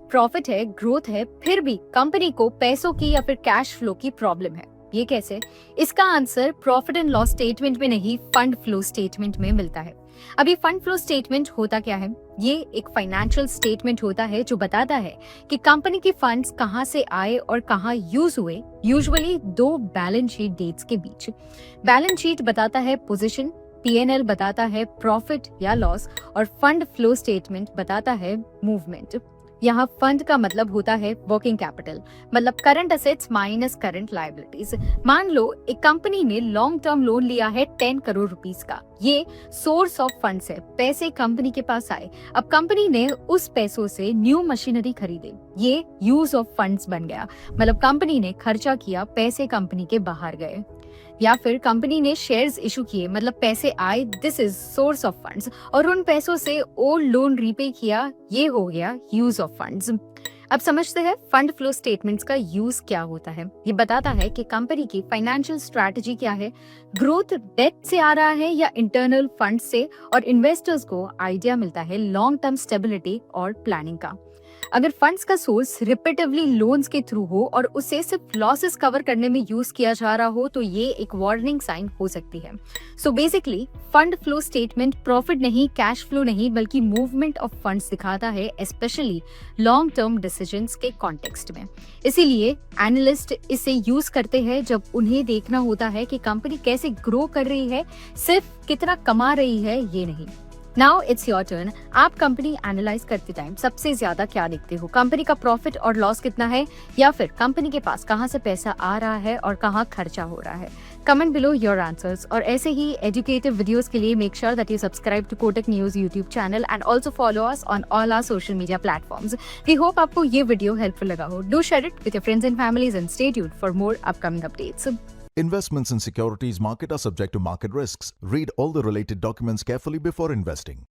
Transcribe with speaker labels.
Speaker 1: Profit है, growth है, फिर भी कंपनी को पैसों की या फिर कैश फ्लो की प्रॉब्लम है। ये कैसे? इसका answer profit and loss statement में नहीं, फंड फ्लो स्टेटमेंट में मिलता है। अभी फंड फ्लो स्टेटमेंट होता क्या है? ये एक फाइनेंशियल स्टेटमेंट होता है जो बताता है कि कंपनी के फंड्स कहां से आए और कहां यूज हुए, यूजुअली दो बैलेंस शीट डेट्स के बीच। बैलेंस शीट बताता है पोजीशन, पीएनएल बताता है प्रॉफिट या लॉस, और फंड फ्लो स्टेटमेंट बताता है मूवमेंट। यहाँ फंड का मतलब होता है वर्किंग कैपिटल, मतलब current assets minus current liabilities. मान लो एक कंपनी ने लॉन्ग टर्म लोन लिया है 10 करोड़ रुपीस का। ये सोर्स ऑफ फंड्स है, पैसे कंपनी के पास आए। अब कंपनी ने उस पैसों से न्यू मशीनरी खरीदे, ये यूज ऑफ फंड्स बन गया। मतलब कंपनी ने खर्चा किया, पैसे कंपनी के बाहर गए। या फिर कंपनी ने शेयर्स इशू किए, मतलब पैसे आए, this is source of funds, और उन पैसों से ओल्ड लोन रीपे किया, ये हो गया यूज ऑफ फंड्स। अब समझते हैं फंड फ्लो स्टेटमेंट्स का यूज क्या होता है। ये बताता है कि कंपनी की फाइनेंशियल स्ट्रैटेजी क्या है, ग्रोथ डेट से आ रहा है या इंटरनल फंड से, और इन्वेस्टर्स को आइडिया मिलता है लॉन्ग टर्म स्टेबिलिटी और प्लानिंग का। अगर फंड्स का सोर्स रिपीटेडली लोन्स के थ्रू हो और उसे सिर्फ लॉसेस कवर करने में यूज किया जा रहा हो, तो ये एक वार्निंग साइन हो सकती है। So basically fund flow statement profit नहीं, कैश फ्लो नहीं, बल्कि मूवमेंट ऑफ फंड्स दिखाता है, स्पेशली लॉन्ग टर्म डिसीजंस के कॉन्टेक्स्ट में। इसीलिए एनालिस्ट इसे यूज करते हैं जब उन्हें देखना होता है कि कंपनी कैसे ग्रो कर रही है, सिर्फ कितना कमा रही है ये नहीं। Now it's your turn. आप कंपनी एनालाइज करते टाइम सबसे ज्यादा क्या देखते हो? कंपनी का प्रॉफिट और लॉस कितना है, या फिर कंपनी के पास कहां से पैसा आ रहा है और कहां खर्चा हो रहा है? Comment below your answers. और ऐसे ही एजुकेटिव वीडियोस के लिए make sure that you subscribe to Kotak news YouTube channel and also follow us on all our social media platforms. We hope आपको ये वीडियो हेल्पफुल लगा हो। Do share it with your friends and families and stay tuned for more upcoming updates.
Speaker 2: Investments in securities market are subject to market risks. Read all the related documents carefully before investing.